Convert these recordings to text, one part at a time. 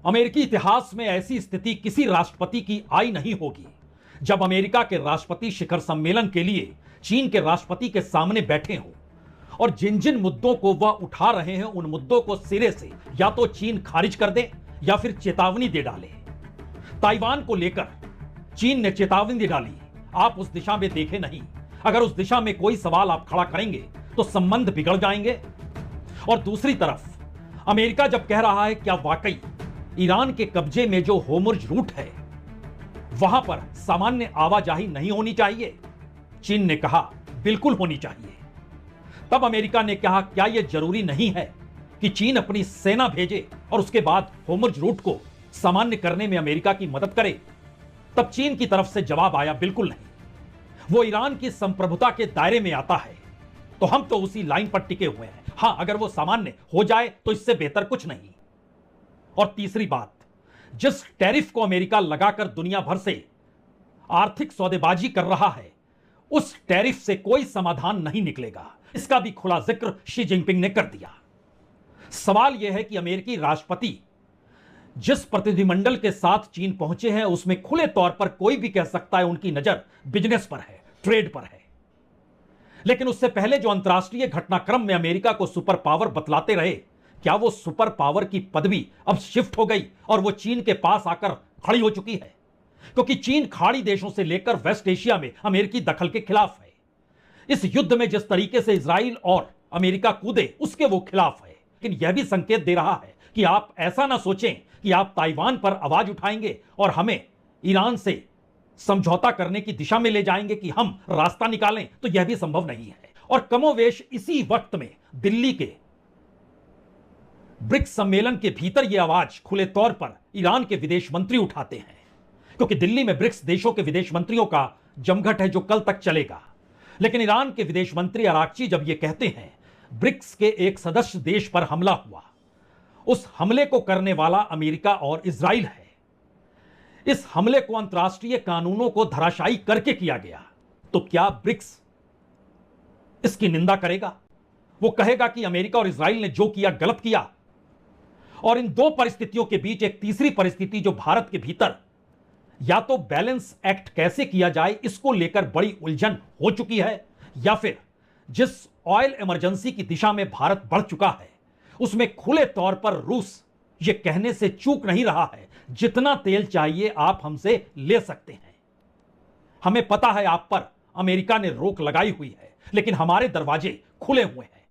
अमेरिकी इतिहास में ऐसी स्थिति किसी राष्ट्रपति की आई नहीं होगी जब अमेरिका के राष्ट्रपति शिखर सम्मेलन के लिए चीन के राष्ट्रपति के सामने बैठे हों और जिन जिन मुद्दों को वह उठा रहे हैं उन मुद्दों को सिरे से या तो चीन खारिज कर दे या फिर चेतावनी दे डाले। ताइवान को लेकर चीन ने चेतावनी दे डाली, आप उस दिशा में देखे नहीं, अगर उस दिशा में कोई सवाल आप खड़ा करेंगे तो संबंध बिगड़ जाएंगे। और दूसरी तरफ अमेरिका जब कह रहा है क्या वाकई ईरान के कब्जे में जो होर्मुज़ रूट है वहां पर सामान्य आवाजाही नहीं होनी चाहिए, चीन ने कहा बिल्कुल होनी चाहिए। तब अमेरिका ने कहा क्या यह जरूरी नहीं है कि चीन अपनी सेना भेजे और उसके बाद होर्मुज़ रूट को सामान्य करने में अमेरिका की मदद करे। तब चीन की तरफ से जवाब आया बिल्कुल नहीं, वो ईरान की संप्रभुता के दायरे में आता है तो हम तो उसी लाइन पर टिके हुए हैं। हां, अगर वो सामान्य हो जाए तो इससे बेहतर कुछ नहीं। और तीसरी बात, जिस टैरिफ को अमेरिका लगाकर दुनिया भर से आर्थिक सौदेबाजी कर रहा है उस टैरिफ से कोई समाधान नहीं निकलेगा, इसका भी खुला जिक्र शी जिनपिंग ने कर दिया। सवाल यह है कि अमेरिकी राष्ट्रपति जिस प्रतिनिधिमंडल के साथ चीन पहुंचे हैं उसमें खुले तौर पर कोई भी कह सकता है उनकी नजर बिजनेस पर है, ट्रेड पर है। लेकिन उससे पहले जो अंतर्राष्ट्रीय घटनाक्रम में अमेरिका को सुपर पावर बतलाते रहे, क्या वो सुपर पावर की पदवी अब शिफ्ट हो गई और वो चीन के पास आकर खड़ी हो चुकी है? क्योंकि चीन खाड़ी देशों से लेकर वेस्ट एशिया में अमेरिकी दखल के खिलाफ है। इस युद्ध में जिस तरीके से इजराइल और अमेरिका कूदे उसके वो खिलाफ है। लेकिन यह भी संकेत दे रहा है कि आप ऐसा ना सोचें कि आप ताइवान पर आवाज उठाएंगे और हमें ईरान से समझौता करने की दिशा में ले जाएंगे कि हम रास्ता निकालें, तो यह भी संभव नहीं है। और कमोवेश इसी वक्त में दिल्ली के ब्रिक्स सम्मेलन के भीतर यह आवाज खुले तौर पर ईरान के विदेश मंत्री उठाते हैं, क्योंकि दिल्ली में ब्रिक्स देशों के विदेश मंत्रियों का जमघट है जो कल तक चलेगा। लेकिन ईरान के विदेश मंत्री अराक्ची जब यह कहते हैं ब्रिक्स के एक सदस्य देश पर हमला हुआ, उस हमले को करने वाला अमेरिका और इजराइल है, इस हमले को अंतर्राष्ट्रीय कानूनों को धराशायी करके किया गया, तो क्या ब्रिक्स इसकी निंदा करेगा? वो कहेगा कि अमेरिका और इजराइल ने जो किया गलत किया? और इन दो परिस्थितियों के बीच एक तीसरी परिस्थिति जो भारत के भीतर या तो बैलेंस एक्ट कैसे किया जाए इसको लेकर बड़ी उलझन हो चुकी है, या फिर जिस ऑयल इमरजेंसी की दिशा में भारत बढ़ चुका है उसमें खुले तौर पर रूस ये कहने से चूक नहीं रहा है जितना तेल चाहिए आप हमसे ले सकते हैं। हमें पता है आप पर अमेरिका ने रोक लगाई हुई है, लेकिन हमारे दरवाजे खुले हुए हैं,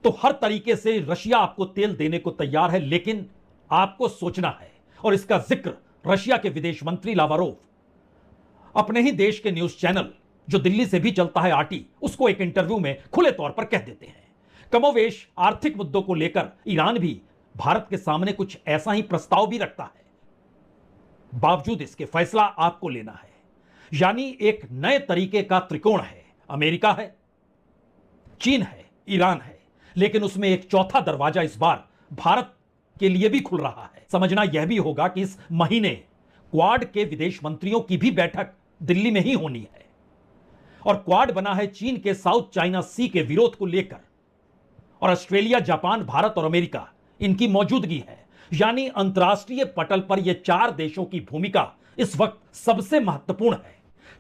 तो हर तरीके से रशिया आपको तेल देने को तैयार है। लेकिन आपको सोचना है, और इसका जिक्र रशिया के विदेश मंत्री लावारोव अपने ही देश के न्यूज चैनल जो दिल्ली से भी चलता है आरटी, उसको एक इंटरव्यू में खुले तौर पर कह देते हैं। कमोवेश आर्थिक मुद्दों को लेकर ईरान भी भारत के सामने कुछ ऐसा ही प्रस्ताव भी रखता है, बावजूद इसके फैसला आपको लेना है। यानी एक नए तरीके का त्रिकोण है, अमेरिका है, चीन है, ईरान है, लेकिन उसमें एक चौथा दरवाजा इस बार भारत के लिए भी खुल रहा है। समझना यह भी होगा कि इस महीने क्वाड के विदेश मंत्रियों की भी बैठक दिल्ली में ही होनी है, और क्वाड बना है चीन के साउथ चाइना सी के विरोध को लेकर, और ऑस्ट्रेलिया, जापान, भारत और अमेरिका इनकी मौजूदगी है। यानी अंतर्राष्ट्रीय पटल पर यह चार देशों की भूमिका इस वक्त सबसे महत्वपूर्ण है।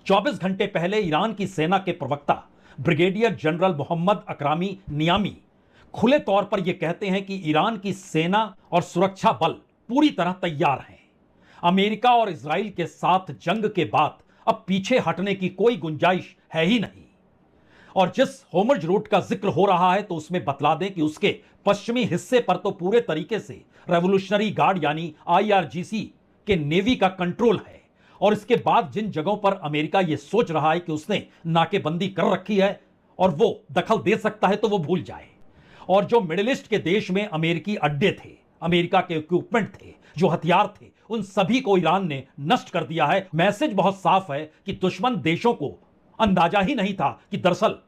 24 घंटे पहले ईरान की सेना के प्रवक्ता ब्रिगेडियर जनरल मोहम्मद अकरामी नियामी खुले तौर पर यह कहते हैं कि ईरान की सेना और सुरक्षा बल पूरी तरह तैयार हैं। अमेरिका और इजराइल के साथ जंग के बाद अब पीछे हटने की कोई गुंजाइश है ही नहीं। और जिस होर्मुज़ रूट का जिक्र हो रहा है तो उसमें बतला दें कि उसके पश्चिमी हिस्से पर तो पूरे तरीके से रेवोल्यूशनरी गार्ड यानी आईआरजीसी के नेवी का कंट्रोल है, और इसके बाद जिन जगहों पर अमेरिका यह सोच रहा है कि उसने नाकेबंदी कर रखी है और वो दखल दे सकता है तो वो भूल जाए। और जो मिडिल ईस्ट के देश में अमेरिकी अड्डे थे, अमेरिका के इक्विपमेंट थे, जो हथियार थे, उन सभी को ईरान ने नष्ट कर दिया है। मैसेज बहुत साफ है कि दुश्मन देशों को अंदाजा ही नहीं था कि दरअसल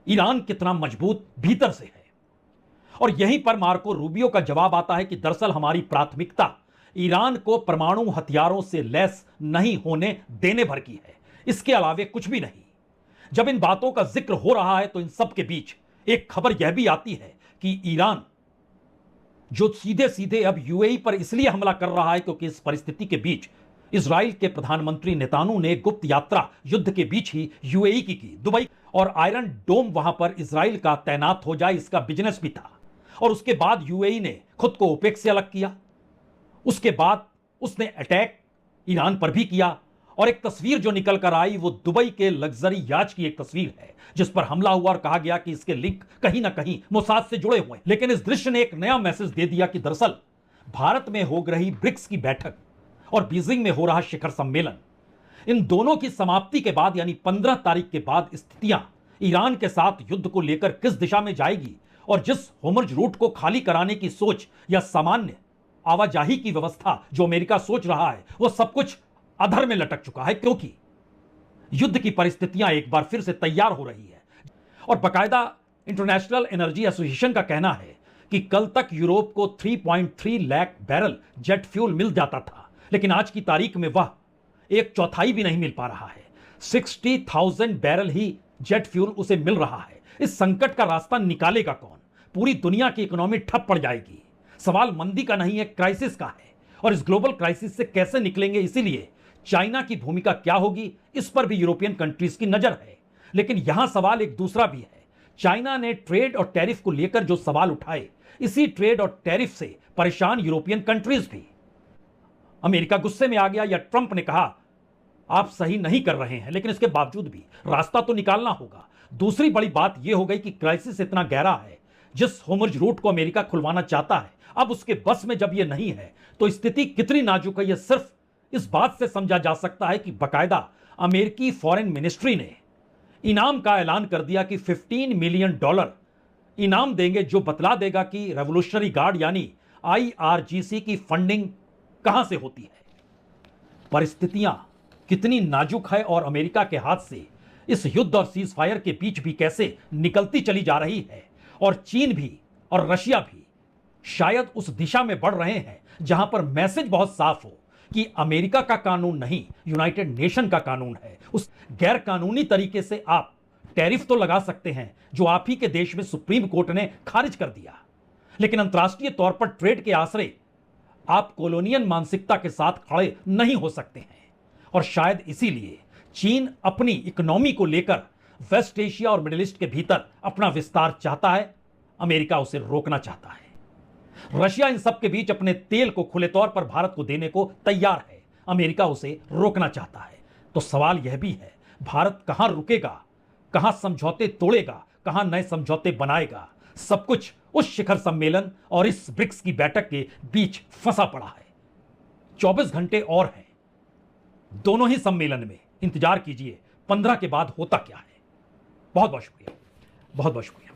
ईरान कितना मजबूत भीतर से है। और यहीं पर मार्को रूबियो का जवाब आता है कि दरअसल हमारी प्राथमिकता ईरान को परमाणु हथियारों से लैस नहीं होने देने भर की है, इसके अलावे कुछ भी नहीं। जब इन बातों का जिक्र हो रहा है तो इन सब के बीच एक खबर यह भी आती है कि ईरान जो सीधे सीधे अब यूएई पर इसलिए हमला कर रहा है क्योंकि इस परिस्थिति के बीच इजराइल के प्रधानमंत्री नेतान्याहू ने गुप्त यात्रा युद्ध के बीच ही यूएई की दुबई और आयरन डोम वहां पर इजराइल का तैनात हो जाए इसका बिजनेस भी था। और उसके बाद यूएई ने खुद को ओपेक से अलग किया। उसके बाद उसने अटैक ईरान पर भी किया और एक तस्वीर जो निकल कर आई वो दुबई के लग्जरी याच की एक तस्वीर है जिस पर हमला हुआ और कहा गया कि इसके लिंक कहीं ना कहीं मोसाद से जुड़े हुए हैं। लेकिन इस दृश्य ने एक नया मैसेज दे दिया कि दरअसल भारत में हो रही ब्रिक्स की बैठक और बीजिंग में हो रहा शिखर सम्मेलन, इन दोनों की समाप्ति के बाद यानी 15 तारीख के बाद स्थितियां ईरान के साथ युद्ध को लेकर किस दिशा में जाएगी और जिस होर्मुज रूट को खाली कराने की सोच या सामान्य आवाजाही की व्यवस्था जो अमेरिका सोच रहा है वो सब कुछ अधर में लटक चुका है क्योंकि युद्ध की परिस्थितियां एक बार फिर से तैयार हो रही है। और बाकायदा इंटरनेशनल एनर्जी एसोसिएशन का कहना है कि कल तक यूरोप को 3.3 लाख बैरल जेट फ्यूल मिल जाता था, लेकिन आज की तारीख में वह एक चौथाई भी नहीं मिल पा रहा है। 60,000 बैरल ही जेट फ्यूल उसे मिल रहा है। इस संकट का रास्ता निकालेगा कौन? पूरी दुनिया की इकोनॉमी ठप पड़ जाएगी। सवाल मंदी का नहीं है, क्राइसिस का है। और इस ग्लोबल क्राइसिस से कैसे निकलेंगे, इसीलिए चाइना की भूमिका क्या होगी इस पर भी यूरोपियन कंट्रीज की नजर है। लेकिन यहां सवाल एक दूसरा भी है। चाइना ने ट्रेड और टैरिफ को लेकर जो सवाल उठाए, इसी ट्रेड और टैरिफ से परेशान यूरोपियन कंट्रीज भी। अमेरिका गुस्से में आ गया या ट्रंप ने कहा आप सही नहीं कर रहे हैं, लेकिन इसके बावजूद भी रास्ता तो निकालना होगा। दूसरी बड़ी बात यह हो गई कि क्राइसिस इतना गहरा है, जिस होर्मुज रूट को अमेरिका खुलवाना चाहता है अब उसके बस में जब यह नहीं है तो स्थिति कितनी नाजुक है यह सिर्फ इस बात से समझा जा सकता है कि बाकायदा अमेरिकी फॉरेन मिनिस्ट्री ने इनाम का ऐलान कर दिया कि $15 मिलियन इनाम देंगे जो बतला देगा कि रेवोल्यूशनरी गार्ड यानी IRGC की फंडिंग कहां से होती है। परिस्थितियां कितनी नाजुक है और अमेरिका के हाथ से इस युद्ध और सीज फायर के बीच भी कैसे निकलती चली जा रही है। और चीन भी और रशिया भी शायद उस दिशा में बढ़ रहे हैं जहां पर मैसेज बहुत साफ हो कि अमेरिका का कानून नहीं, यूनाइटेड नेशन का कानून है। उस गैर कानूनी तरीके से आप टैरिफ तो लगा सकते हैं जो आप ही के देश में सुप्रीम कोर्ट ने खारिज कर दिया, लेकिन अंतर्राष्ट्रीय तौर पर ट्रेड के आश्रय आप कॉलोनियल मानसिकता के साथ खड़े नहीं हो सकते हैं। और शायद इसीलिए चीन अपनी इकोनॉमी को लेकर वेस्ट एशिया और मिडिल ईस्ट के भीतर अपना विस्तार चाहता है, अमेरिका उसे रोकना चाहता है। रशिया इन सब के बीच अपने तेल को खुले तौर पर भारत को देने को तैयार है, अमेरिका उसे रोकना चाहता है। तो सवाल यह भी है भारत कहां रुकेगा, कहां समझौते तोड़ेगा, कहां नए समझौते बनाएगा। सब कुछ उस शिखर सम्मेलन और इस ब्रिक्स की बैठक के बीच फंसा पड़ा है। 24 घंटे और हैं दोनों ही सम्मेलन में, इंतजार कीजिए 15 के बाद होता क्या है। बहुत बहुत शुक्रिया, बहुत बहुत शुक्रिया।